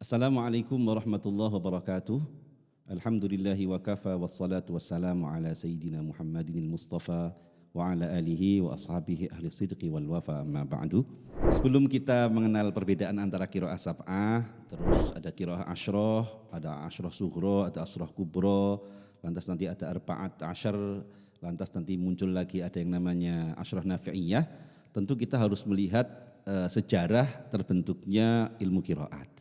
Assalamualaikum warahmatullahi wabarakatuh. Alhamdulillahi wa kafa wassalatu wassalamu ala sayyidina Muhammadinil Mustafa wa ala alihi wa ashabihi ahli sidqi wal wafa amma ba'du. Sebelum kita mengenal perbedaan antara qiraah sab'ah, terus ada qiraah asyrah, ada asyrah sughra, ada asyrah kubra, lantas nanti ada arba'at asyar, lantas nanti muncul lagi ada yang namanya asyrah nafi'iyah. Tentu kita harus melihat sejarah terbentuknya ilmu qiraat.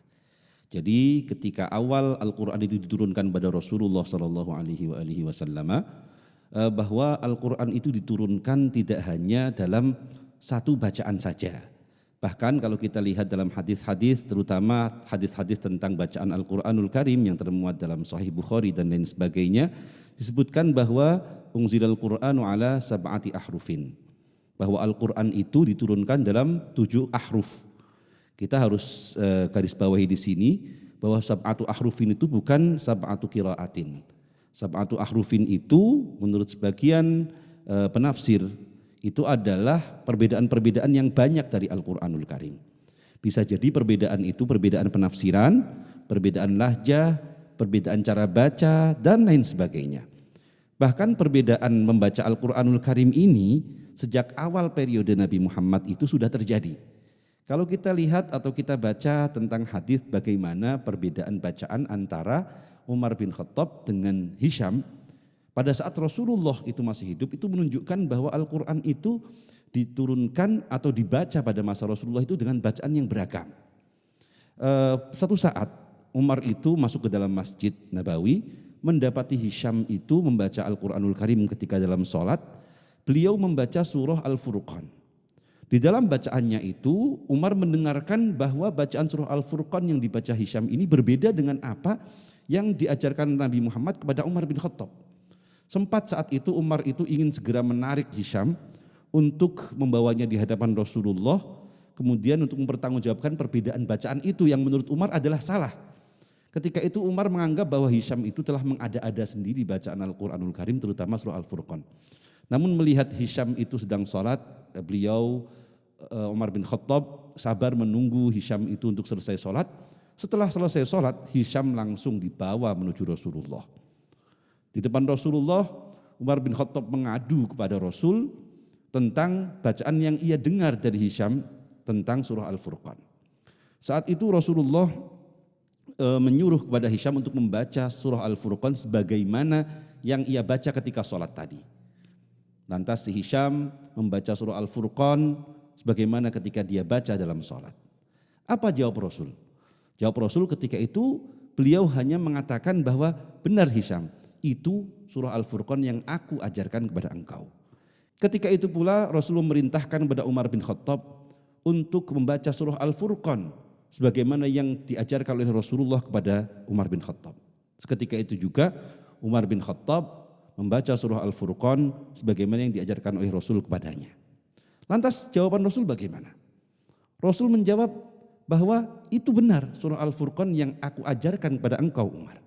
Jadi ketika awal Al-Quran itu diturunkan pada Rasulullah SAW, bahwa Al-Quran itu diturunkan tidak hanya dalam satu bacaan saja. Bahkan kalau kita lihat dalam hadis-hadis, terutama hadis-hadis tentang bacaan Al-Quranul Karim yang termuat dalam Sahih Bukhari dan lain sebagainya, disebutkan bahwa unzilal Qur'anu ala sab'ati ahrufin, bahwa Al-Quran itu diturunkan dalam 7 ahruf. Kita harus garis bawahi di sini bahwa sab'atu ahrufin itu bukan sab'atu qiraatin. Sab'atu ahrufin itu menurut sebagian penafsir itu adalah perbedaan-perbedaan yang banyak dari Al-Qur'anul Karim. Bisa jadi perbedaan itu perbedaan penafsiran, perbedaan lahjah, perbedaan cara baca dan lain sebagainya. Bahkan perbedaan membaca Al-Qur'anul Karim ini sejak awal periode Nabi Muhammad itu sudah terjadi. Kalau kita lihat atau kita baca tentang hadis bagaimana perbedaan bacaan antara Umar bin Khattab dengan Hisham pada saat Rasulullah itu masih hidup, itu menunjukkan bahwa Al-Quran itu diturunkan atau dibaca pada masa Rasulullah itu dengan bacaan yang beragam. Satu saat Umar itu masuk ke dalam Masjid Nabawi, mendapati Hisham itu membaca Al-Quranul Karim ketika dalam sholat. Beliau membaca surah Al-Furqan. Di dalam bacaannya itu Umar mendengarkan bahwa bacaan surah Al-Furqan yang dibaca Hisham ini berbeda dengan apa yang diajarkan Nabi Muhammad kepada Umar bin Khattab. Sempat saat itu Umar itu ingin segera menarik Hisham untuk membawanya di hadapan Rasulullah, kemudian untuk mempertanggungjawabkan perbedaan bacaan itu yang menurut Umar adalah salah. Ketika itu Umar menganggap bahwa Hisham itu telah mengada-ada sendiri bacaan Al-Quranul Karim terutama surah Al-Furqan. Namun melihat Hisham itu sedang sholat, beliau Umar bin Khattab sabar menunggu Hisham itu untuk selesai sholat. Setelah selesai sholat, Hisham langsung dibawa menuju Rasulullah. Di depan Rasulullah, Umar bin Khattab mengadu kepada Rasul tentang bacaan yang ia dengar dari Hisham tentang surah Al-Furqan. Saat itu Rasulullah menyuruh kepada Hisham untuk membaca surah Al-Furqan sebagaimana yang ia baca ketika sholat tadi. Lantas si Hisham membaca surah Al-Furqan sebagaimana ketika dia baca dalam sholat. Apa jawab Rasul? Jawab Rasul ketika itu beliau hanya mengatakan bahwa benar Hisham, itu surah Al-Furqan yang aku ajarkan kepada engkau. Ketika itu pula Rasul memerintahkan kepada Umar bin Khattab untuk membaca surah Al-Furqan sebagaimana yang diajarkan oleh Rasulullah kepada Umar bin Khattab. Ketika itu juga Umar bin Khattab membaca surah Al-Furqan sebagaimana yang diajarkan oleh Rasul kepadanya. Lantas jawaban Rasul bagaimana? Rasul menjawab bahwa itu benar surah Al-Furqan yang aku ajarkan kepada engkau Umar.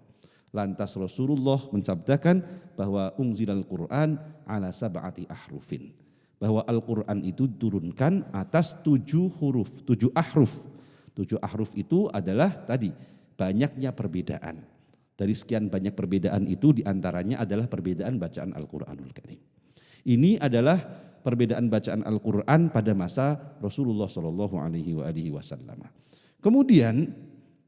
Lantas Rasulullah mensabdakan bahwa unzilal Qur'an ala sab'ati ahrufin. Bahwa Al-Quran itu diturunkan atas 7 huruf, 7 ahruf. 7 ahruf itu adalah tadi banyaknya perbedaan. Dari sekian banyak perbedaan itu diantaranya adalah perbedaan bacaan Al-Quranul Karim. Ini adalah perbedaan bacaan Al-Quran pada masa Rasulullah SAW. Kemudian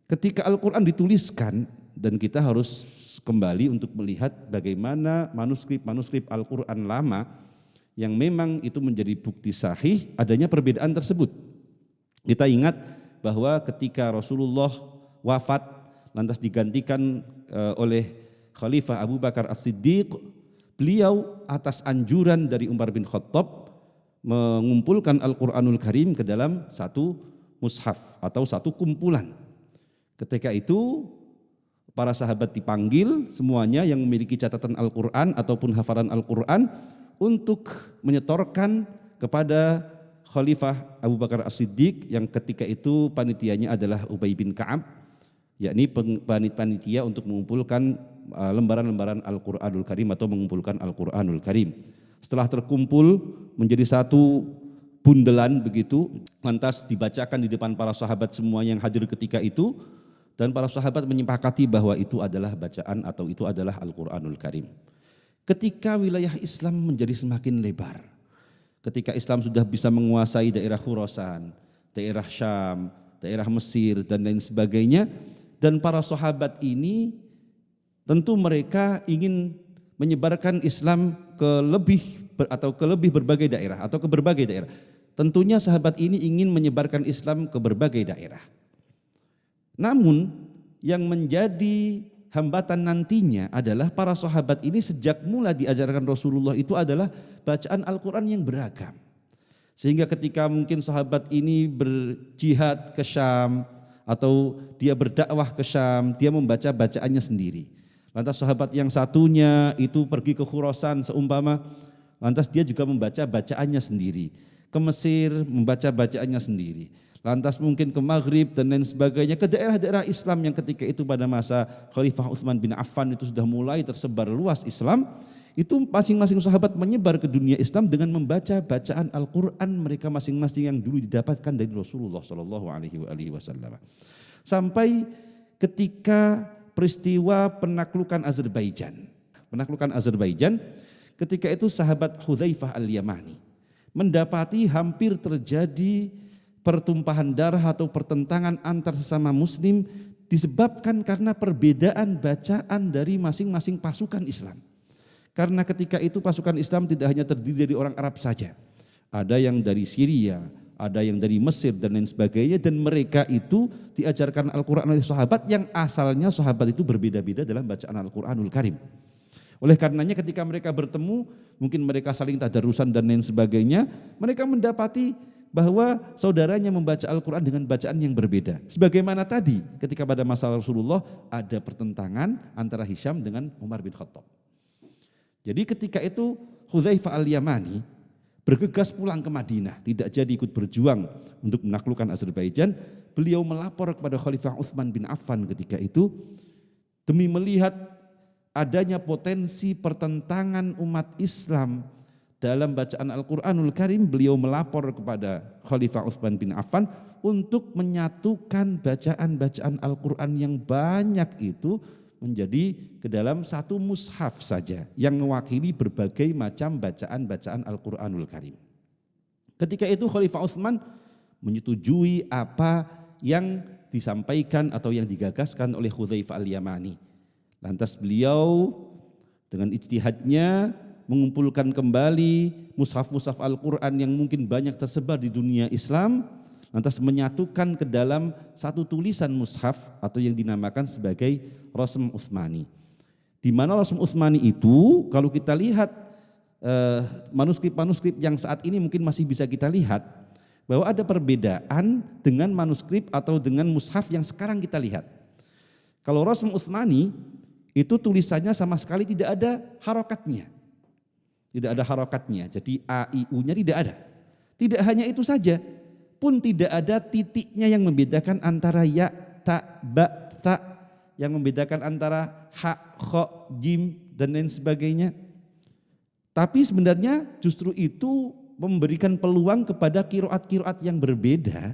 ketika Al-Quran dituliskan dan kita harus kembali untuk melihat bagaimana manuskrip Al-Quran lama yang memang itu menjadi bukti sahih adanya perbedaan tersebut. Kita ingat bahwa ketika Rasulullah wafat lantas digantikan oleh Khalifah Abu Bakar As-Siddiq, beliau atas anjuran dari Umar bin Khattab mengumpulkan Al-Quranul Karim ke dalam satu mushaf atau satu kumpulan. Ketika itu para sahabat dipanggil semuanya yang memiliki catatan Al-Quran ataupun hafalan Al-Quran untuk menyetorkan kepada Khalifah Abu Bakar As-Siddiq yang ketika itu panitianya adalah Ubay bin Ka'ab, yakni panitia untuk mengumpulkan lembaran-lembaran Al-Quranul Karim atau mengumpulkan Al-Quranul Karim. Setelah terkumpul menjadi satu bundelan begitu, lantas dibacakan di depan para sahabat semua yang hadir ketika itu, Dan para sahabat menyepakati bahwa itu adalah bacaan atau itu adalah Al-Quranul Karim. Ketika wilayah Islam menjadi semakin lebar, ketika Islam sudah bisa menguasai daerah Khurasan, daerah Syam, daerah Mesir dan lain sebagainya, dan para sahabat ini tentu mereka ingin menyebarkan Islam ke lebih berbagai daerah atau ke berbagai daerah. Tentunya sahabat ini ingin menyebarkan Islam ke berbagai daerah. Namun yang menjadi hambatan nantinya adalah para sahabat ini sejak mula diajarkan Rasulullah itu adalah bacaan Al-Quran yang beragam. Sehingga ketika mungkin sahabat ini berjihad ke Syam atau dia berdakwah ke Syam, dia membaca bacaannya sendiri. Lantas sahabat yang satunya itu pergi ke Khurasan seumpama, lantas dia juga membaca bacaannya sendiri. Ke Mesir membaca bacaannya sendiri. Lantas mungkin ke Maghrib dan lain sebagainya, ke daerah-daerah Islam yang ketika itu pada masa Khalifah Utsman bin Affan itu sudah mulai tersebar luas Islam, itu masing-masing sahabat menyebar ke dunia Islam dengan membaca bacaan Al-Quran mereka masing-masing yang dulu didapatkan dari Rasulullah SAW. Sampai ketika peristiwa penaklukan Azerbaijan. Penaklukan Azerbaijan, ketika itu sahabat Hudzaifah Al-Yamani mendapati hampir terjadi pertumpahan darah atau pertentangan antar sesama muslim disebabkan karena perbedaan bacaan dari masing-masing pasukan Islam. Karena ketika itu pasukan Islam tidak hanya terdiri dari orang Arab saja. Ada yang dari Syria, ada yang dari Mesir dan lain sebagainya, dan mereka itu diajarkan Al-Quran oleh sahabat yang asalnya sahabat itu berbeda-beda dalam bacaan Al-Quranul Karim. Oleh karenanya ketika mereka bertemu, mungkin mereka saling tadarusan dan lain sebagainya, mereka mendapati bahwa saudaranya membaca Al-Quran dengan bacaan yang berbeda. Sebagaimana tadi ketika pada masa Rasulullah ada pertentangan antara Hisham dengan Umar bin Khattab. Jadi ketika itu Hudzaifah Al-Yamani bergegas pulang ke Madinah, tidak jadi ikut berjuang untuk menaklukkan Azerbaijan. Beliau melapor kepada Khalifah Utsman bin Affan ketika itu demi melihat adanya potensi pertentangan umat Islam dalam bacaan Al-Quranul Karim. Beliau melapor kepada Khalifah Utsman bin Affan untuk menyatukan bacaan-bacaan Al-Quran yang banyak itu menjadi ke dalam satu mushaf saja yang mewakili berbagai macam bacaan-bacaan Al-Quranul Karim. Ketika itu Khalifah Utsman menyetujui apa yang disampaikan atau yang digagaskan oleh Hudzaifah Al-Yamani. Lantas beliau dengan ijtihadnya mengumpulkan kembali mushaf-mushaf Al-Quran yang mungkin banyak tersebar di dunia Islam, lantas menyatukan ke dalam satu tulisan mushaf atau yang dinamakan sebagai Rasm Utsmani. Di mana Rasm Utsmani itu kalau kita lihat manuskrip-manuskrip yang saat ini mungkin masih bisa kita lihat bahwa ada perbedaan dengan manuskrip atau dengan mushaf yang sekarang kita lihat. Kalau Rasm Utsmani itu tulisannya sama sekali tidak ada harokatnya. Tidak ada harokatnya, jadi A, I, U-nya tidak ada. Tidak hanya itu saja, pun tidak ada titiknya yang membedakan antara ya, ta, ba, ta, yang membedakan antara ha, kho, jim, dan lain sebagainya. Tapi sebenarnya justru itu memberikan peluang kepada kiroat-kiroat yang berbeda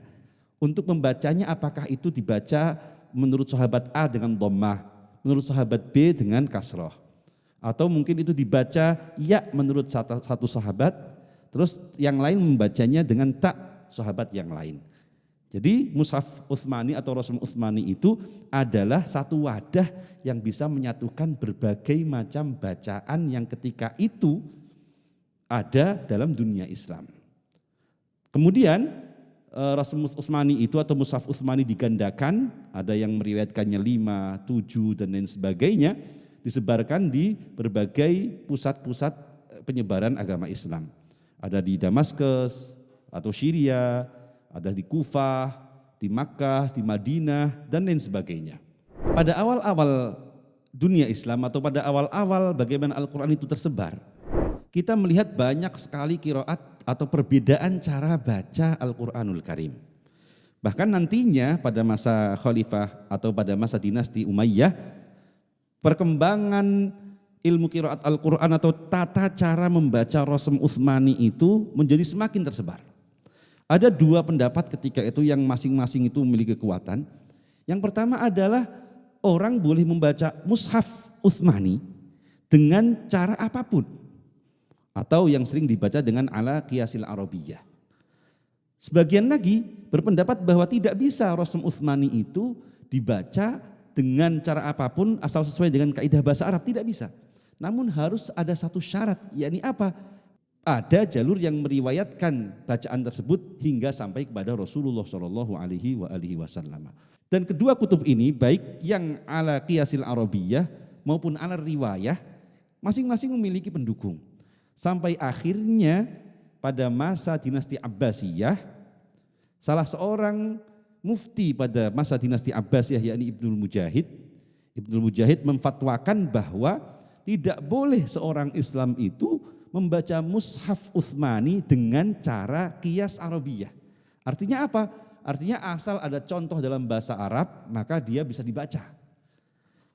untuk membacanya, apakah itu dibaca menurut sahabat A dengan dhammah, menurut sahabat B dengan kasroh. Atau mungkin itu dibaca ya menurut satu sahabat, terus yang lain membacanya dengan ta sahabat yang lain. Jadi mushaf Utsmani atau Rasm Utsmani itu adalah satu wadah yang bisa menyatukan berbagai macam bacaan yang ketika itu ada dalam dunia Islam. Kemudian Rasm Utsmani itu atau mushaf Utsmani digandakan, ada yang meriwayatkannya 5, 7 dan lain sebagainya, disebarkan di berbagai pusat-pusat penyebaran agama Islam. Ada di Damaskus atau Syria, ada di Kufah, di Makkah, di Madinah, dan lain sebagainya. Pada awal-awal dunia Islam atau pada awal-awal bagaimana Al-Quran itu tersebar, kita melihat banyak sekali qiraat atau perbedaan cara baca Al-Quranul Karim. Bahkan nantinya pada masa khalifah atau pada masa dinasti Umayyah, perkembangan ilmu qiraat Al-Quran atau tata cara membaca Rasm Utsmani itu menjadi semakin tersebar. Ada dua pendapat ketika itu yang masing-masing itu memiliki kekuatan. Yang pertama adalah orang boleh membaca mushaf Utsmani dengan cara apapun, atau yang sering dibaca dengan ala qiyasil arabiyah. Sebagian lagi berpendapat bahwa tidak bisa Rasm Utsmani itu dibaca dengan cara apapun asal sesuai dengan kaidah bahasa Arab, tidak bisa. Namun harus ada satu syarat, yakni apa? Ada jalur yang meriwayatkan bacaan tersebut hingga sampai kepada Rasulullah Shallallahu Alaihi Wasallam. Dan kedua kutub ini, baik yang ala qiyasil arabiyah maupun ala riwayah, masing-masing memiliki pendukung. Sampai akhirnya pada masa dinasti Abbasiyah, salah seorang mufti pada masa dinasti Abbasiyah yakni Ibnul Mujahid memfatwakan bahwa tidak boleh seorang Islam itu membaca mushaf Utsmani dengan cara qiyas arabiyah. Artinya apa? Artinya asal ada contoh dalam bahasa Arab maka dia bisa dibaca.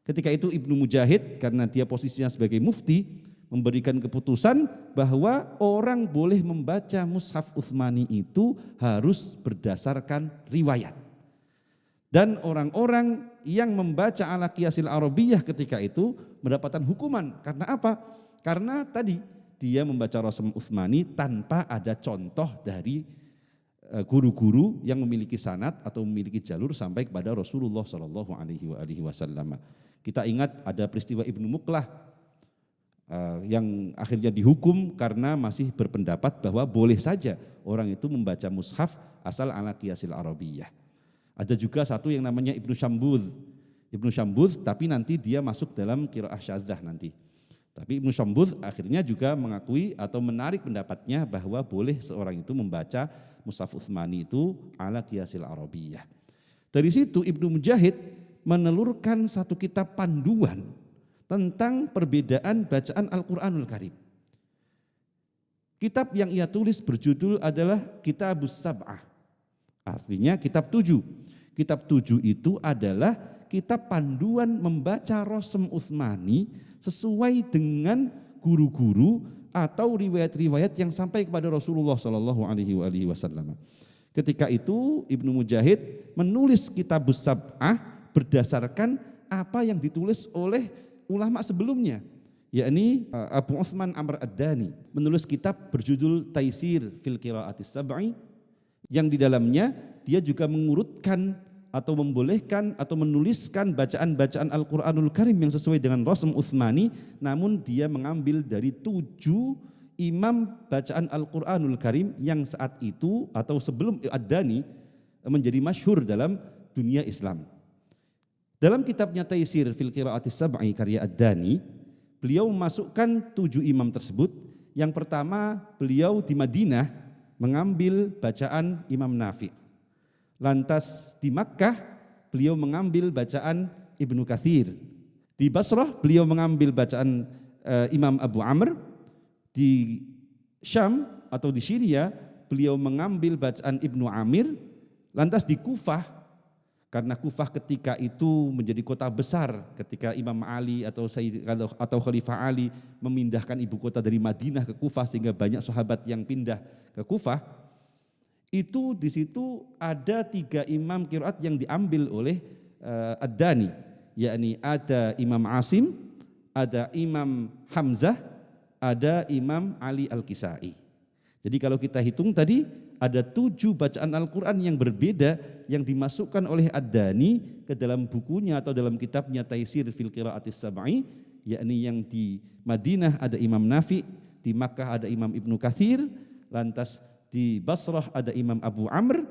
Ketika itu Ibnu Mujahid karena dia posisinya sebagai mufti memberikan keputusan bahwa orang boleh membaca mushaf Utsmani itu harus berdasarkan riwayat. Dan orang-orang yang membaca ala qiyasil arabiyah ketika itu mendapatkan hukuman. Karena apa? Karena tadi dia membaca Rasm Utsmani tanpa ada contoh dari guru-guru yang memiliki sanad atau memiliki jalur sampai kepada Rasulullah Shallallahu Alaihi Wasallam. Kita ingat ada peristiwa Ibnu Muqlah yang akhirnya dihukum karena masih berpendapat bahwa boleh saja orang itu membaca mushaf asal ala qiyasil arabiyah. Ada juga satu yang namanya Ibnu Syambudh, tapi nanti dia masuk dalam qiraah syadzah nanti. Tapi Ibnu Syambudh akhirnya juga mengakui atau menarik pendapatnya bahwa boleh seorang itu membaca mushaf Utsmani itu ala qiyasil arabiyah. Dari situ Ibnu Mujahid menelurkan satu kitab panduan tentang perbedaan bacaan Al-Qur'anul Karim. Kitab yang ia tulis berjudul adalah Kitabus Sab'ah. Artinya kitab 7. Kitab 7 itu adalah kitab panduan membaca Rasm Utsmani sesuai dengan guru-guru atau riwayat-riwayat yang sampai kepada Rasulullah Shallallahu Alaihi Wasallam. Ketika itu Ibnu Mujahid menulis Kitabus Sab'ah berdasarkan apa yang ditulis oleh ulama sebelumnya, yakni Abu Utsman Amr Ad-Dani menulis kitab berjudul Taisir fil Qiraatis Sab'i, yang di dalamnya dia juga mengurutkan atau membolehkan atau menuliskan bacaan-bacaan Al-Qur'anul Karim yang sesuai dengan Rasm Utsmani, namun dia mengambil dari 7 imam bacaan Al-Qur'anul Karim yang saat itu atau sebelum Ad-Dani menjadi masyhur dalam dunia Islam. Dalam kitabnya Taisir fil Qiraatis Sab'i karya Ad-Dani, beliau memasukkan 7 imam tersebut. Yang pertama, beliau di Madinah mengambil bacaan Imam Nafi'. Lantas di Makkah beliau mengambil bacaan Ibnu Katsir. Di Basrah beliau mengambil bacaan Imam Abu Amr. Di Syam atau di Syria beliau mengambil bacaan Ibnu Amir. Lantas di Kufah, karena Kufah ketika itu menjadi kota besar ketika Imam Ali atau Khalifah Ali memindahkan ibu kota dari Madinah ke Kufah sehingga banyak sahabat yang pindah ke Kufah. Itu di situ ada 3 imam qiraat yang diambil oleh Ad-Dani, yakni ada Imam Asim, ada Imam Hamzah, ada Imam Ali Al-Kisai. Jadi kalau kita hitung tadi ada 7 bacaan Al-Quran yang berbeda yang dimasukkan oleh Ad-Dani ke dalam bukunya atau dalam kitabnya Taisir fil Qiraatis Sab'i, yakni yang di Madinah ada Imam Nafi', di Makkah ada Imam Ibnu Katsir, lantas di Basrah ada Imam Abu Amr,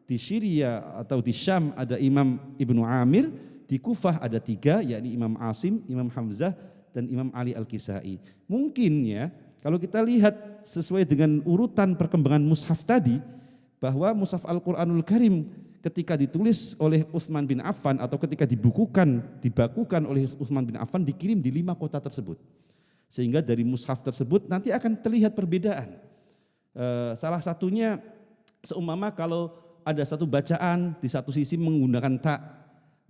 di Syria atau di Syam ada Imam Ibnu Amir, di Kufah ada 3 yakni Imam Asim, Imam Hamzah dan Imam Ali Al-Kisai. Mungkin ya kalau kita lihat sesuai dengan urutan perkembangan mushaf tadi, bahwa mushaf Al-Qur'anul Karim ketika ditulis oleh Utsman bin Affan atau ketika dibakukan oleh Utsman bin Affan dikirim di 5 kota tersebut. Sehingga dari mushaf tersebut nanti akan terlihat perbedaan. Salah satunya seumpama kalau ada satu bacaan di satu sisi menggunakan ta,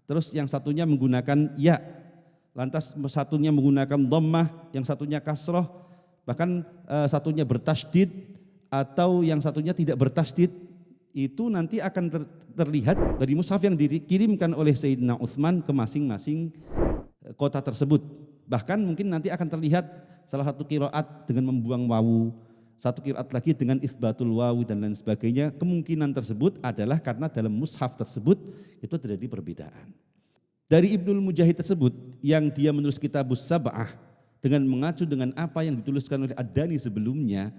terus yang satunya menggunakan ya, lantas satunya menggunakan dhammah, yang satunya kasroh, bahkan satunya bertasydid atau yang satunya tidak bertasydid, itu nanti akan terlihat dari mushaf yang dikirimkan oleh Sayyidina Utsman ke masing-masing kota tersebut. Bahkan mungkin nanti akan terlihat salah satu qiraat dengan membuang wawu, satu qiraat lagi dengan isbatul wawu dan lain sebagainya. Kemungkinan tersebut adalah karena dalam mushaf tersebut itu terjadi perbedaan. Dari Ibnul Mujahid tersebut yang dia menulis Kitabus Sab'ah dengan mengacu dengan apa yang dituliskan oleh Ad-Dani sebelumnya,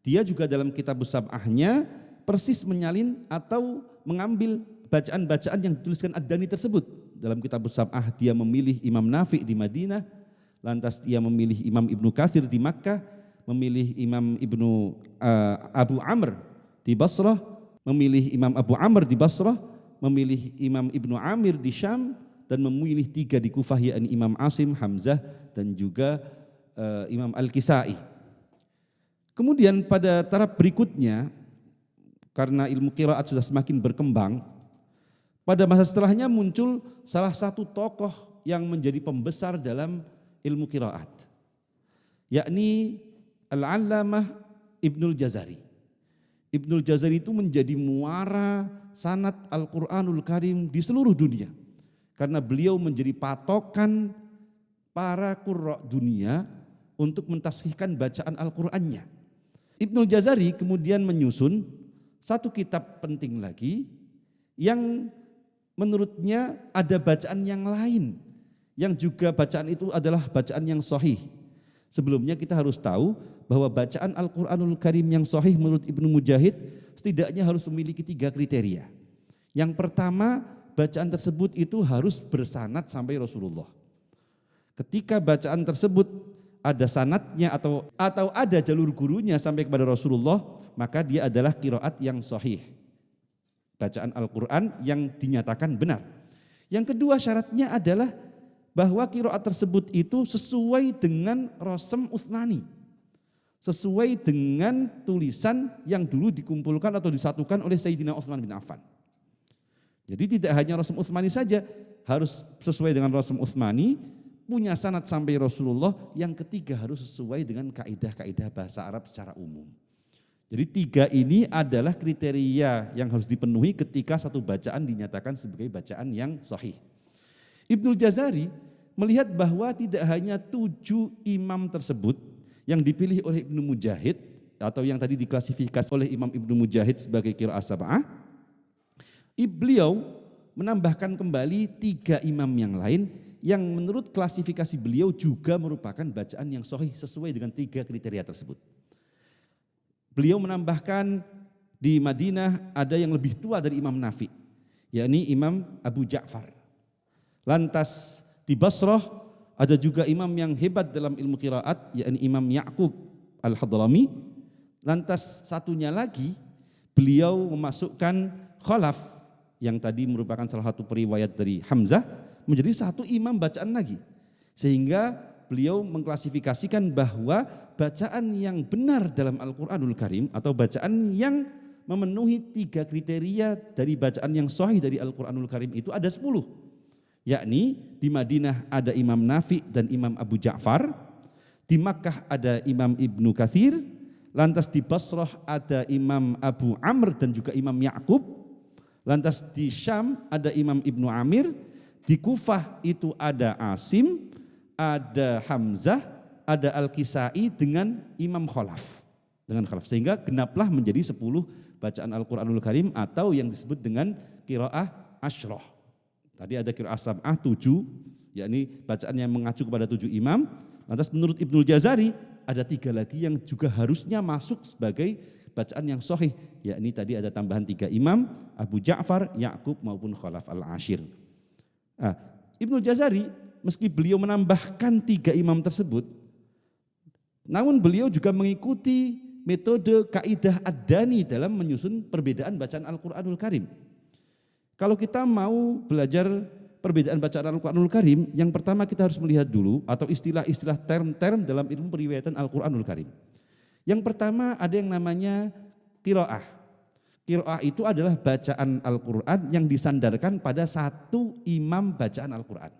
dia juga dalam Kitabus Sab'ahnya persis menyalin atau mengambil bacaan-bacaan yang dituliskan Ad-Dani tersebut. Dalam Kitabus Sab'ah dia memilih Imam Nafi' di Madinah, lantas dia memilih Imam Ibnu Katsir di Makkah, memilih Imam Abu Amr di Basrah, memilih Imam Abu Amr di Basrah, memilih Imam Ibnu Amir di Syam, dan memilih 3 di Kufah, yakni Imam Asim, Hamzah, dan juga Imam Al-Kisai. Kemudian pada taraf berikutnya, karena ilmu qiraat sudah semakin berkembang, pada masa setelahnya muncul salah satu tokoh yang menjadi pembesar dalam ilmu qiraat, yakni Al-Allamah Ibnul Jazari. Ibnul Jazari itu menjadi muara sanad Al-Quranul Karim di seluruh dunia, karena beliau menjadi patokan para qurra dunia untuk mentashihkan bacaan Al-Qur'annya. Ibnul Jazari kemudian menyusun satu kitab penting lagi yang menurutnya ada bacaan yang lain, yang juga bacaan itu adalah bacaan yang sahih. Sebelumnya kita harus tahu bahwa bacaan Al-Quranul Karim yang sahih menurut Ibnu Mujahid setidaknya harus memiliki 3 kriteria. Yang pertama, bacaan tersebut itu harus bersanad sampai Rasulullah. Ketika bacaan tersebut ada sanadnya atau ada jalur gurunya sampai kepada Rasulullah, maka dia adalah qiraat yang sahih, bacaan Al-Quran yang dinyatakan benar. Yang kedua syaratnya adalah bahwa qiraat tersebut itu sesuai dengan Rasm Utsmani, sesuai dengan tulisan yang dulu dikumpulkan atau disatukan oleh Sayyidina Utsman bin Affan. Jadi tidak hanya Rasm Utsmani saja, harus sesuai dengan Rasm Utsmani, punya sanad sampai Rasulullah. Yang ketiga harus sesuai dengan kaidah-kaidah bahasa Arab secara umum. Jadi 3 ini adalah kriteria yang harus dipenuhi ketika satu bacaan dinyatakan sebagai bacaan yang sahih. Ibnul Jazari melihat bahwa tidak hanya 7 imam tersebut yang dipilih oleh Ibnu Mujahid atau yang tadi diklasifikasi oleh Imam Ibnu Mujahid sebagai qiraat sab'ah, beliau menambahkan kembali 3 imam yang lain yang menurut klasifikasi beliau juga merupakan bacaan yang sahih sesuai dengan 3 kriteria tersebut. Beliau menambahkan di Madinah ada yang lebih tua dari Imam Nafi', yakni Imam Abu Ja'far. Lantas di Basrah ada juga imam yang hebat dalam ilmu qiraat, yakni Imam Ya'qub Al-Hadrami. Lantas satunya lagi beliau memasukkan Khalaf yang tadi merupakan salah satu periwayat dari Hamzah menjadi 1 imam bacaan lagi, sehingga beliau mengklasifikasikan bahwa bacaan yang benar dalam Al-Quranul Karim atau bacaan yang memenuhi 3 kriteria dari bacaan yang sahih dari Al-Quranul Karim itu ada 10, yakni di Madinah ada Imam Nafi' dan Imam Abu Ja'far, di Makkah ada Imam Ibnu Katsir, lantas di Basrah ada Imam Abu Amr dan juga Imam Ya'qub, lantas di Syam ada Imam Ibnu Amir, di Kufah itu ada Asim, ada Hamzah, ada Al-Kisai dengan Imam Khalaf. Sehingga genaplah menjadi 10 bacaan Al-Quranul Karim atau yang disebut dengan qiraah asyrah. Tadi ada qiraah sab'ah 7, yakni bacaan yang mengacu kepada 7 imam. Lantas menurut Ibnul Jazari ada 3 lagi yang juga harusnya masuk sebagai bacaan yang sahih, yakni tadi ada tambahan 3 imam, Abu Ja'far, Ya'qub maupun Khalaf al-Ashir. Ibnul Jazari meski beliau menambahkan 3 imam tersebut, namun beliau juga mengikuti metode kaidah Ad-Dani dalam menyusun perbedaan bacaan Al-Quranul Karim. Kalau kita mau belajar perbedaan bacaan Al-Quranul Karim, yang pertama kita harus melihat dulu atau istilah-istilah term-term dalam ilmu periwayatan Al-Quranul Karim. Yang pertama ada yang namanya qiraah. Qiraah itu adalah bacaan Al-Quran yang disandarkan pada 1 imam bacaan Al-Quran.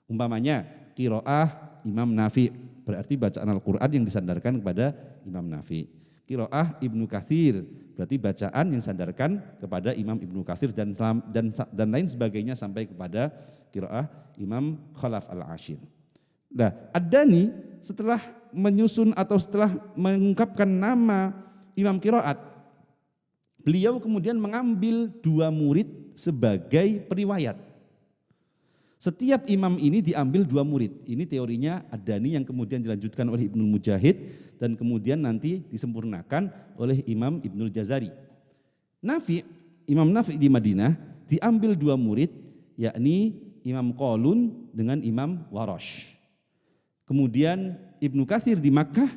Umpamanya qiraah Imam Nafi', berarti bacaan Al-Quran yang disandarkan kepada Imam Nafi'. qiraah Ibnu Katsir, berarti bacaan yang sandarkan kepada Imam Ibnu Katsir dan lain sebagainya sampai kepada qiraah Imam Khalaf al-Ashir. Nah, Ad-Dani setelah menyusun atau setelah mengungkapkan nama Imam Qiraat, beliau kemudian mengambil 2 murid sebagai periwayat. Setiap imam ini diambil 2 murid. Ini teorinya Ad-Dani yang kemudian dilanjutkan oleh Ibnu Mujahid dan kemudian nanti disempurnakan oleh Imam Ibnul Jazari. Imam Nafi di Madinah diambil 2 murid, yakni Imam Qalun dengan Imam Warash. Kemudian Ibnu Katsir di Makkah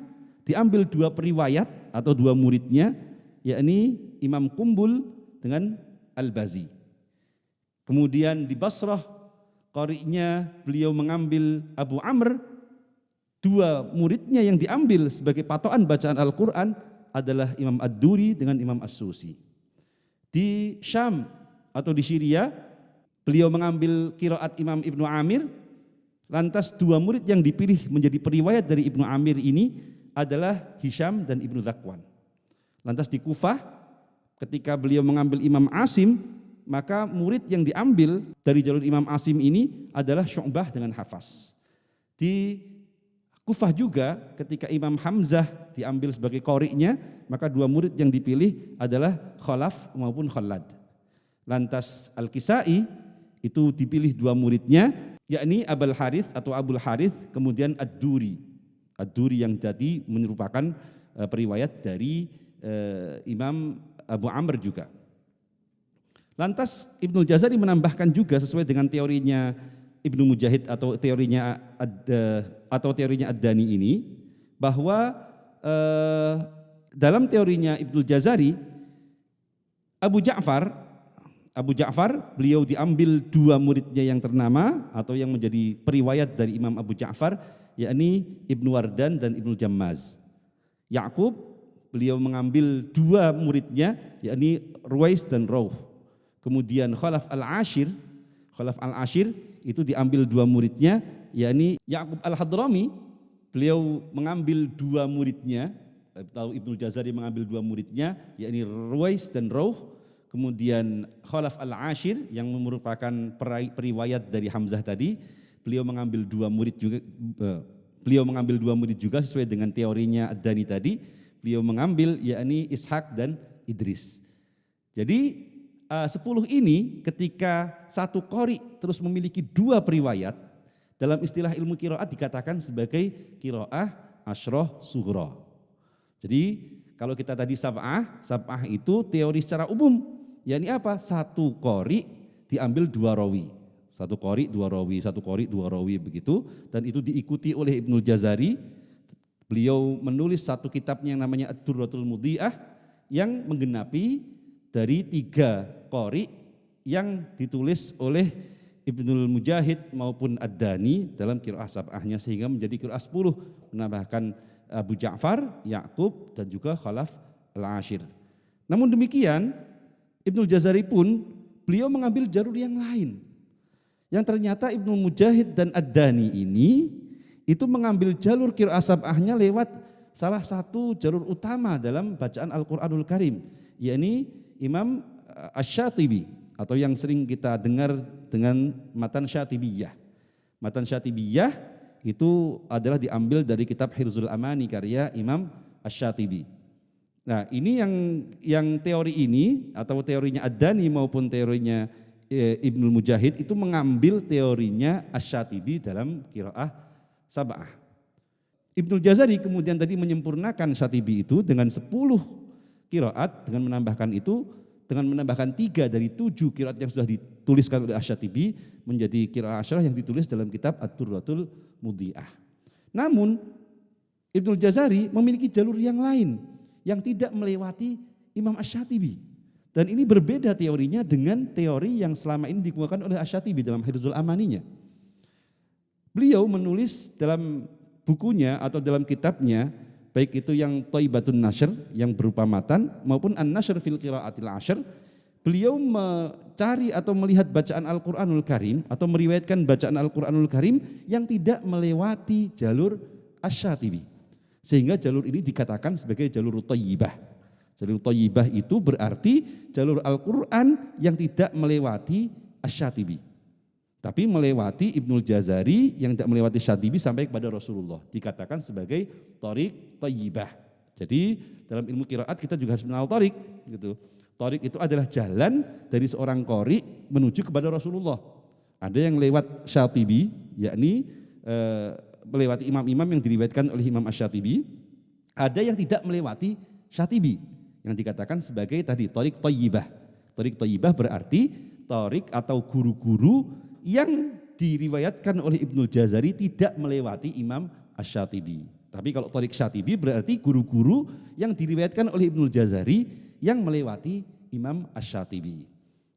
diambil 2 periwayat atau 2 muridnya, yakni Imam Qumbul dengan Al-Bazi. Kemudian di Basrah qari'nya beliau mengambil Abu Amr, 2 muridnya yang diambil sebagai patokan bacaan Al-Quran adalah Imam Ad-Duri dengan Imam As-Susi. Di Syam atau di Syria, beliau mengambil qiraat Imam Ibnu Amir, lantas 2 murid yang dipilih menjadi periwayat dari Ibnu Amir ini adalah Hisham dan Ibnu Dzakwan. Lantas di Kufah, ketika beliau mengambil Imam Asim, maka murid yang diambil dari jalur Imam Asim ini adalah Syu'bah dengan Hafaz. Di Kufah juga ketika Imam Hamzah diambil sebagai qari'nya, maka 2 murid yang dipilih adalah Khalaf maupun Khalad. Lantas Al-Kisai itu dipilih 2 muridnya, yakni Abul Harith atau Abul Harith, kemudian Ad-Duri. Ad-Duri yang jadi merupakan periwayat dari Imam Abu Amr juga. Lantas Ibnu Jazari menambahkan juga sesuai dengan teorinya Ibnu Mujahid atau teorinya Ad-Dani ini, bahwa dalam teorinya Ibnu Jazari, Abu Ja'far beliau diambil 2 muridnya yang ternama atau yang menjadi periwayat dari Imam Abu Ja'far, yakni Ibnu Wardan dan Ibnu Jammaz. Ya'qub beliau mengambil 2 muridnya, yakni Ruwais dan Rauh. Kemudian Khalaf al-Ashir itu diambil 2 muridnya, yakni Ya'qub al-Hadrami, beliau mengambil 2 muridnya, atau Ibnu Jazari mengambil 2 muridnya, yakni Ruwais dan Rauh. Kemudian Khalaf al-Ashir yang merupakan periwayat dari Hamzah tadi, beliau mengambil 2 murid juga, sesuai dengan teorinya Ad-Dani tadi. Beliau mengambil yakni Ishaq dan Idris. Jadi 10 ini ketika satu qari terus memiliki 2 periwayat, dalam istilah ilmu qiraat dikatakan sebagai qiraah asyrah sughra. Jadi kalau kita tadi sab'ah itu teori secara umum, yakni apa? Satu qari diambil 2 rawi. Satu qari 2 rawi begitu, dan itu diikuti oleh Ibnu Jazari. Beliau menulis satu kitabnya yang namanya Ad-Durratul Mudhi'ah yang menggenapi dari 3 qari yang ditulis oleh Ibnul Mujahid maupun Ad-Dani dalam qiraah sab'ahnya, sehingga menjadi qiraah 10, menambahkan Abu Ja'far, Ya'qub dan juga Khalaf al-Ashir. Namun demikian, Ibnul Jazari pun beliau mengambil jalur yang lain, yang ternyata Ibnul Mujahid dan Ad-Dani ini itu mengambil jalur qiraah sab'ahnya lewat salah satu jalur utama dalam bacaan Al-Qur'anul Karim, yakni Imam Asy-Syatibi, atau yang sering kita dengar dengan Matan Syatibiyah. Matan Syatibiyah itu adalah diambil dari kitab Hirzul Amani karya Imam Asy-Syatibi. Nah, ini yang teori ini atau teorinya Ad-Dani maupun teorinya Ibnul Mujahid itu mengambil teorinya Asy-Syatibi dalam qiraah sab'ah. Ibnul Jazari kemudian tadi menyempurnakan Syatibi itu dengan 10 qiraat, dengan menambahkan 3 dari 7 qiraat yang sudah dituliskan oleh Asy-Syatibi menjadi qiraah asyrah yang ditulis dalam kitab Ad-Durratul Mudhi'ah. Namun Ibnul Jazari memiliki jalur yang lain yang tidak melewati Imam Asy-Syatibi, dan ini berbeda teorinya dengan teori yang selama ini dikemukakan oleh Asy-Syatibi dalam Hirzul Amaninya. Beliau menulis dalam bukunya atau dalam kitabnya, baik itu yang Thaibatun Nashr yang berupa matan maupun An-Nashr fil Qiraatil Ashr, beliau mencari atau melihat bacaan Al-Qur'anul Karim atau meriwayatkan bacaan Al-Qur'anul Karim yang tidak melewati jalur Asy-Syatibi. Sehingga jalur ini dikatakan sebagai jalur thayyibah. Jalur thayyibah itu berarti jalur Al-Quran yang tidak melewati Asy-Syatibi, tapi melewati Ibnul Jazari yang tidak melewati Syatibi sampai kepada Rasulullah. Dikatakan sebagai thariq thayyibah. Jadi dalam ilmu qiraat kita juga harus mengenal thariq gitu. Thariq itu adalah jalan dari seorang qari menuju kepada Rasulullah. Ada yang lewat Syatibi, yakni melewati imam-imam yang diriwayatkan oleh Imam Asy-Syatibi. Ada yang tidak melewati Syatibi, yang dikatakan sebagai tadi thariq thayyibah. Thariq thayyibah berarti thariq atau guru-guru yang diriwayatkan oleh Ibnul Jazari tidak melewati Imam Asy-Syatibi. Tapi kalau thariq Syatibi berarti guru-guru yang diriwayatkan oleh Ibnul Jazari yang melewati Imam Asy-Syatibi.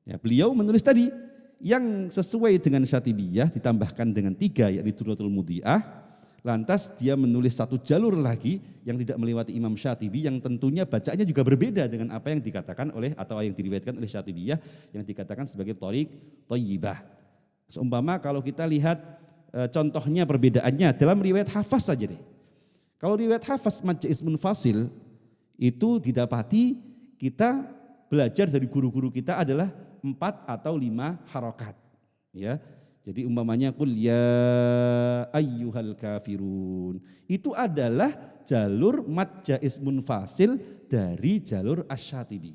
Ya, beliau menulis tadi yang sesuai dengan Syatibiyah ditambahkan dengan 3, yakni Durratul Mudhi'ah. Lantas dia menulis satu jalur lagi yang tidak melewati Imam Syatibi, yang tentunya bacaannya juga berbeda dengan apa yang dikatakan oleh atau yang diriwayatkan oleh Syatibiyah yang dikatakan sebagai thariq thayyibah. Seumpama kalau kita lihat contohnya perbedaannya dalam riwayat Hafs saja deh. Kalau riwayat Hafs Mad Jaiz Munfasil itu didapati kita belajar dari guru-guru kita adalah 4 atau 5 harokat, ya. Jadi umpamanya qul ya ayyuhal kafirun itu adalah jalur mad jaiz munfasil dari jalur Asy-Syatibi,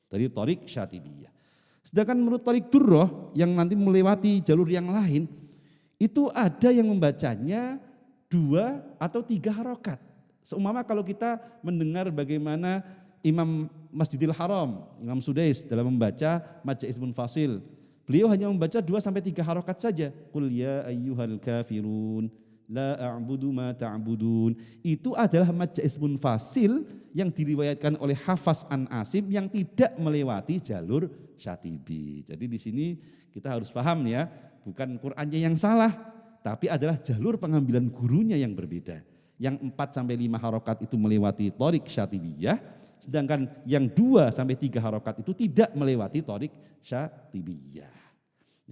dari thariq Syatibiyah. Sedangkan menurut thariq Durrah yang nanti melewati jalur yang lain itu ada yang membacanya 2 atau 3 harokat. Seumpama kalau kita mendengar bagaimana Imam Masjidil Haram, Imam Sudais dalam membaca mad jaiz munfasil, beliau hanya membaca 2 sampai 3 harokat saja. Qul ya ayyuhal kafirun la a'budu ma ta'budun. Itu adalah mad jaiz munfasil yang diriwayatkan oleh Hafs an Asim yang tidak melewati jalur Syatibi. Jadi di sini kita harus paham ya, bukan Qur'annya yang salah, tapi adalah jalur pengambilan gurunya yang berbeda. Yang 4 sampai 5 harokat itu melewati thariq Syatibiyah, sedangkan yang 2 sampai 3 harokat itu tidak melewati thariq Syatibiyah.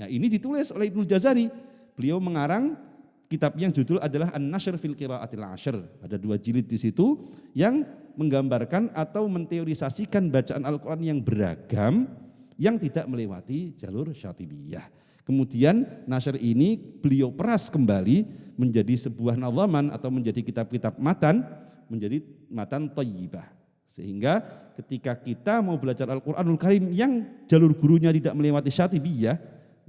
Nah, ini ditulis oleh Ibnul Jazari. Beliau mengarang kitab yang judul adalah An-Nashr fil Qiraatil Ashr. Ada 2 jilid di situ yang menggambarkan atau menteorisasikan bacaan Al-Quran yang beragam yang tidak melewati jalur Syatibiyah. Kemudian nashr ini beliau peras kembali menjadi sebuah nadhaman atau menjadi kitab-kitab matan, menjadi matan thayyibah. Sehingga ketika kita mau belajar Al-Quranul Karim yang jalur gurunya tidak melewati Syatibiyah,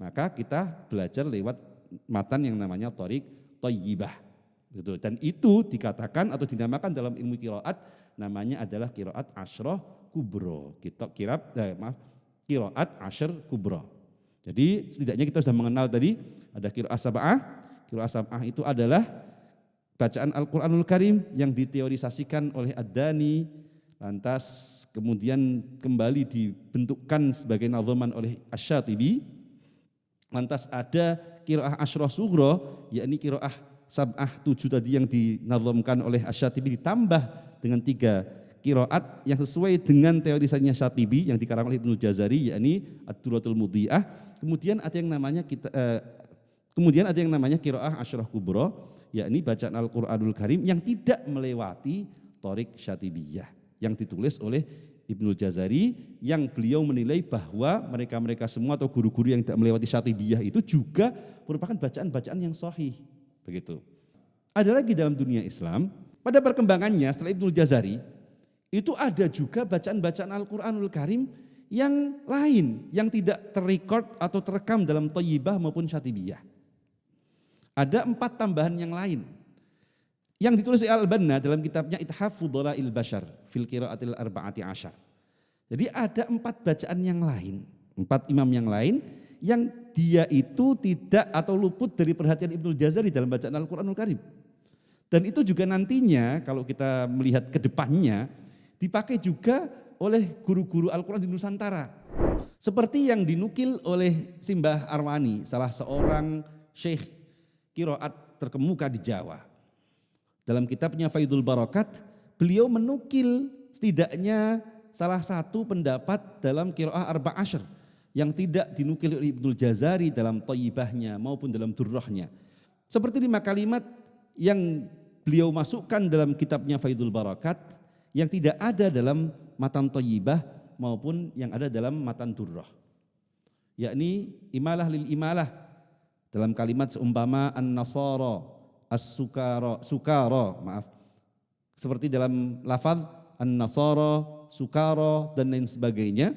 maka kita belajar lewat matan yang namanya thariq thayyibah. Gitu. Dan itu dikatakan atau dinamakan dalam ilmu qiraat namanya adalah qiraat asyrah kubra. Qiraat ashr kubra. Jadi setidaknya kita sudah mengenal tadi ada qiraat sab'ah. Qiraat sab'ah itu adalah bacaan Al-Quranul Karim yang diteorisasikan oleh Ad-Dani, lantas kemudian kembali dibentukkan sebagai nadhaman oleh Asy-Syatibi. Lantas ada qiraah asyrah sughra, yakni qiraah sab'ah 7 tadi yang dinadhamkan oleh Asy-Syatibi ditambah dengan 3 qiraat yang sesuai dengan teorisasinya Syatibi yang dikarang oleh Ibnul Jazari, yakni Ad-Durratul Mudhi'ah. Kemudian ada yang namanya qiraah asyrah kubra, yakni bacaan Al-Qur'anul Karim yang tidak melewati thariq Syatibiyah yang ditulis oleh Ibnul Jazari, yang beliau menilai bahwa mereka-mereka semua atau guru-guru yang tidak melewati Syatibiyah itu juga merupakan bacaan-bacaan yang sahih. Begitu. Ada lagi dalam dunia Islam, pada perkembangannya setelah Ibnul Jazari, itu ada juga bacaan-bacaan Al-Quranul Karim yang lain, yang tidak terrecord atau terekam dalam Thayyibah maupun Syatibiyah. Ada 4 tambahan yang lain yang ditulis oleh Al-Banna dalam kitabnya Ithaf Fudhala'il Bashar fil Qiraatil Arba'ati Asyar. Jadi ada 4 bacaan yang lain, 4 imam yang lain yang dia itu tidak atau luput dari perhatian Ibnul Jazari dalam bacaan Al-Quranul Karim. Dan itu juga nantinya kalau kita melihat ke depannya dipakai juga oleh guru-guru Al-Quran di Nusantara. Seperti yang dinukil oleh Simbah Arwani, salah seorang syekh qiraat terkemuka di Jawa. Dalam kitabnya Faidul Barakat, beliau menukil setidaknya salah satu pendapat dalam qiraah Arba' Asyr yang tidak dinukil oleh Ibnul Jazari dalam Thayyibahnya maupun dalam Durrahnya. Seperti 5 kalimat yang beliau masukkan dalam kitabnya Faidul Barakat yang tidak ada dalam Matan Thayyibah maupun yang ada dalam Matan Durrah. Yakni imalah lil imalah dalam kalimat seumpama an-nasara, sukara, maaf. Seperti dalam lafaz an-nasara, sukara dan lain sebagainya.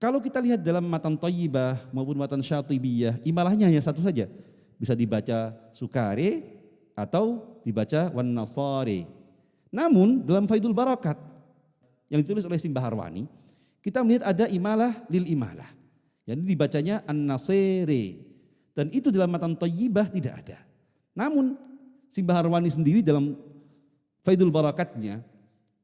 Kalau kita lihat dalam Matan Thayyibah maupun Matan Syatibiyah, imalahnya hanya satu saja. Bisa dibaca sukare atau dibaca wan nasari. Namun dalam Faidul Barakat yang ditulis oleh Simbaharwani, kita melihat ada imalah lil imalah. Yang dibacanya an-nasiri. Dan itu dalam Matan Thayyibah tidak ada. Namun Simbaharwani sendiri dalam Faidul Barakatnya,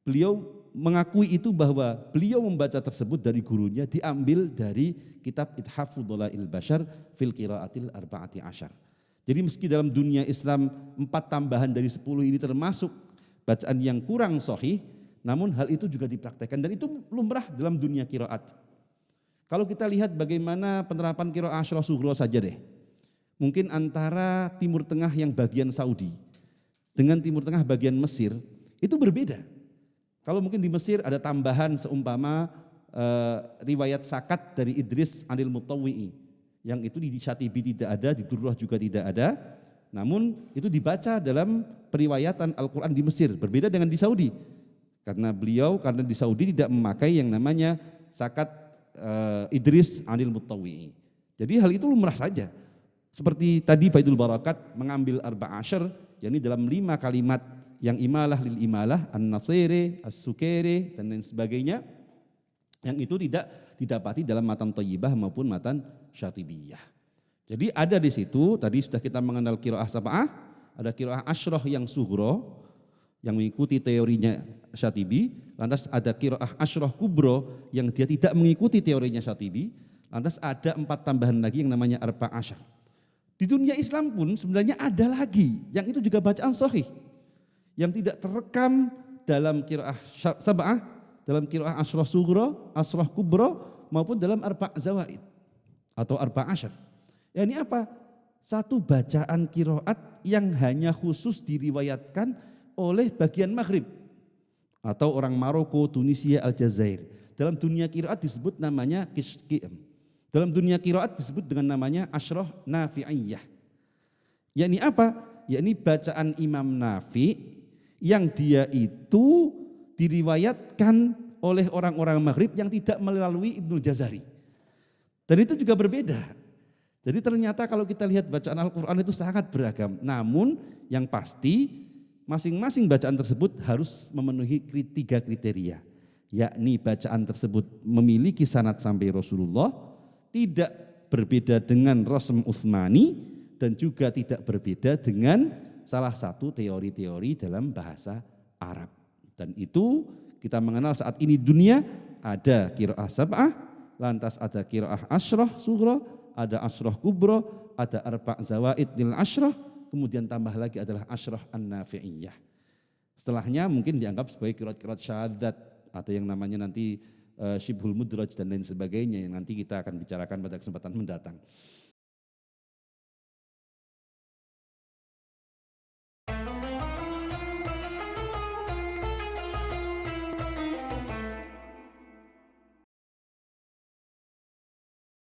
beliau mengakui itu bahwa beliau membaca tersebut dari gurunya diambil dari kitab Ithaful Dhalail Bashar fil Qiraatil Arba'ati Asyar. Jadi meski dalam dunia Islam 4 tambahan dari 10 ini termasuk bacaan yang kurang sahih, namun hal itu juga dipraktekkan dan itu lumrah dalam dunia qiraat. Kalau kita lihat bagaimana penerapan qiraah Asyrah Sughra saja deh. Mungkin antara Timur Tengah yang bagian Saudi dengan Timur Tengah bagian Mesir itu berbeda. Kalau mungkin di Mesir ada tambahan seumpama riwayat sakat dari Idris Anil Mutawwi'i, yang itu di Syatibi tidak ada, di Durrah juga tidak ada, namun itu dibaca dalam periwayatan Al-Quran di Mesir, berbeda dengan di Saudi. Karena di Saudi tidak memakai yang namanya sakat Idris Anil Mutawwi'i. Jadi hal itu lumrah saja. Seperti tadi Faidul Barakat mengambil arba'asyar, yakni dalam 5 kalimat yang imalah lil imalah, an-nasiri, as-sukere dan lain sebagainya, yang itu tidak didapati dalam Matan Thayyibah maupun Matan Syatibiyah. Jadi ada di situ, tadi sudah kita mengenal qiraah sab'ah, ada qiraah asyrah yang sughra yang mengikuti teorinya Syatibi, lantas ada qiraah asyrah kubra yang dia tidak mengikuti teorinya Syatibi, lantas ada 4 tambahan lagi yang namanya arba'asyar. Di dunia Islam pun sebenarnya ada lagi yang itu juga bacaan sahih, yang tidak terekam dalam qiraah sab'ah, dalam qiraah asyrah sughra, asyrah kubra maupun dalam arba' zawaid atau arba'asyar. Ya ini apa? Satu bacaan qiraat yang hanya khusus diriwayatkan oleh bagian Maghrib atau orang Maroko, Tunisia, Aljazair. Dalam dunia qiraat disebut namanya dalam dunia qiraat disebut dengan namanya asyrah nafi'iyah. Yakni apa? Yakni bacaan Imam Nafi' yang dia itu diriwayatkan oleh orang-orang Maghrib yang tidak melalui Ibnul Jazari. Dan itu juga berbeda. Jadi ternyata kalau kita lihat bacaan Al-Quran itu sangat beragam. Namun yang pasti masing-masing bacaan tersebut harus memenuhi 3 kriteria. Yakni bacaan tersebut memiliki sanad sampai Rasulullah, tidak berbeda dengan Rasm Utsmani, dan juga tidak berbeda dengan salah satu teori-teori dalam bahasa Arab. Dan itu kita mengenal saat ini dunia ada qiraah sab'ah, lantas ada qiraah asyrah sughra, ada asyrah kubra, ada arba' zawaid lil asyrah, kemudian tambah lagi adalah asyrah an-nafi'iyah. Setelahnya mungkin dianggap sebagai qiraat-qiraat syadzat atau yang namanya nanti syibhul mudraj dan lain sebagainya yang nanti kita akan bicarakan pada kesempatan mendatang.